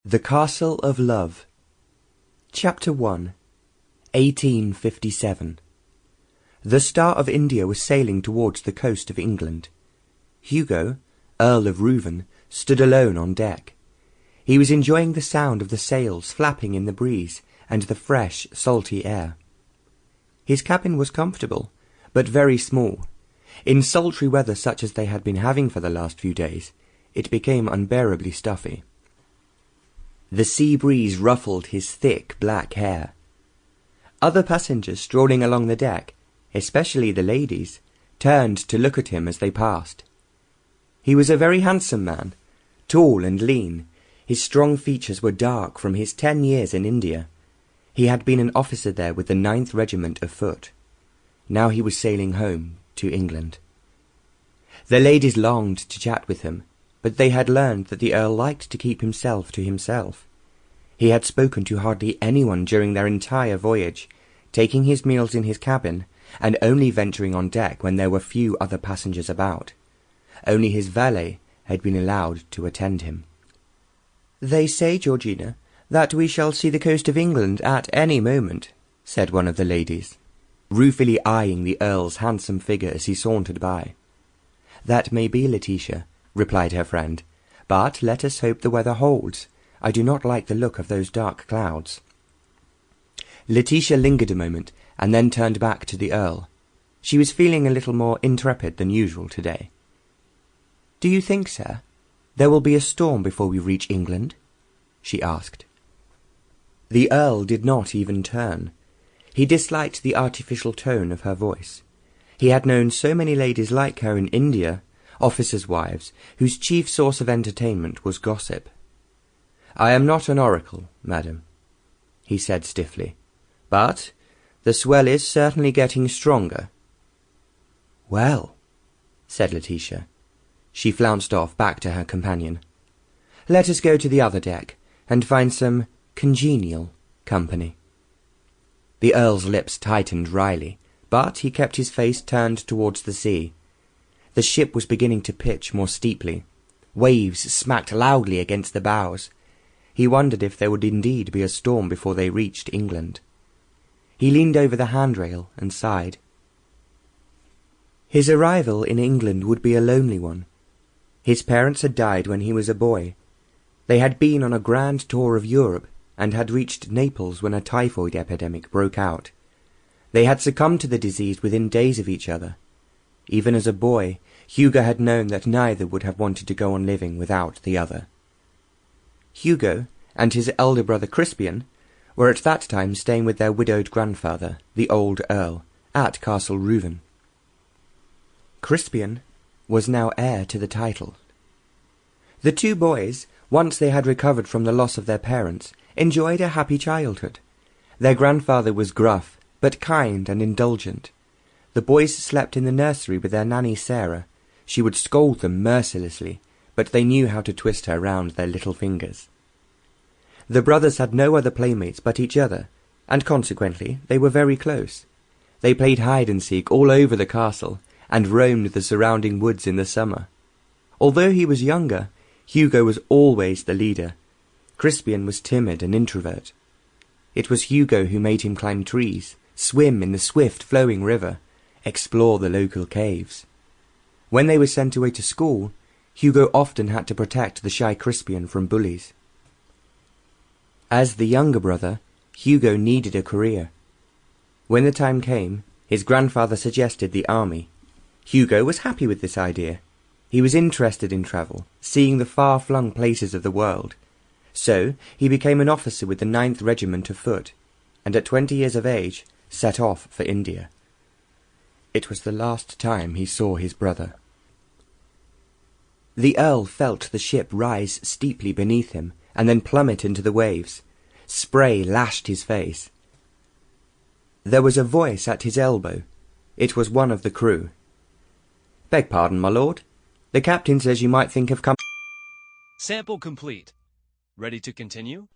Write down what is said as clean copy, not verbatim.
The Castle of Love. Chapter 1. 1857. The Star of India was sailing towards the coast of England. Hugo, Earl of Ruven, stood alone on deck. He was enjoying the sound of the sails flapping in the breeze and the fresh, salty air. His cabin was comfortable, but very small. In sultry weather such as they had been having for the last few days, it became unbearably stuffy. The sea breeze ruffled his thick black hair. Other passengers strolling along the deck, especially the ladies, turned to look at him as they passed. He was a very handsome man, tall and lean. His strong features were dark from his 10 years in India. He had been an officer there with the 9th Regiment of Foot. Now he was sailing home to England. The ladies longed to chat with him, but they had learned that the Earl liked to keep himself to himself. He had spoken to hardly anyone during their entire voyage, taking his meals in his cabin, and only venturing on deck when there were few other passengers about. Only his valet had been allowed to attend him. "They say, Georgina, that we shall see the coast of England at any moment," said one of the ladies, ruefully eyeing the Earl's handsome figure as he sauntered by. "That may be, Letitia," replied her friend, "but let us hope the weather holds. I do not like the look of those dark clouds." Letitia lingered a moment, and then turned back to the Earl. She was feeling a little more intrepid than usual today. "Do you think, sir, there will be a storm before we reach England?" she asked. The Earl did not even turn. He disliked the artificial tone of her voice. He had known so many ladies like her in India, officers' wives, whose chief source of entertainment was gossip. "I am not an oracle, madam," he said stiffly, "but the swell is certainly getting stronger." "Well," said Letitia. She flounced off back to her companion. "Let us go to the other deck, and find some congenial company." The Earl's lips tightened wryly, but he kept his face turned towards the sea. The ship was beginning to pitch more steeply. Waves smacked loudly against the bows. He wondered if there would indeed be a storm before they reached England. He leaned over the handrail and sighed. His arrival in England would be a lonely one. His parents had died when he was a boy. They had been on a grand tour of Europe, and had reached Naples when a typhoid epidemic broke out. They had succumbed to the disease within days of each other. Even as a boy, Hugo had known that neither would have wanted to go on living without the other. Hugo and his elder brother Crispian were at that time staying with their widowed grandfather, the old Earl, at Castle Ruven. Crispian was now heir to the title. The two boys, once they had recovered from the loss of their parents, enjoyed a happy childhood. Their grandfather was gruff, but kind and indulgent. The boys slept in the nursery with their nanny Sarah. She would scold them mercilessly, but they knew how to twist her round their little fingers. The brothers had no other playmates but each other, and consequently they were very close. They played hide-and-seek all over the castle, and roamed the surrounding woods in the summer. Although he was younger, Hugo was always the leader. Crispian was timid and introvert. It was Hugo who made him climb trees, swim in the swift flowing river, explore the local caves. When they were sent away to school, Hugo often had to protect the shy Crispian from bullies. As the younger brother, Hugo needed a career. When the time came, his grandfather suggested the army. Hugo was happy with this idea. He was interested in travel, seeing the far-flung places of the world. So he became an officer with the 9th Regiment of Foot, and at 20 years of age set off for India. It was the last time he saw his brother. The Earl felt the ship rise steeply beneath him, and then plummet into the waves. Spray lashed his face. There was a voice at his elbow. It was one of the crew. "Beg pardon, my lord. The captain says you might think of Sample complete. Ready to continue?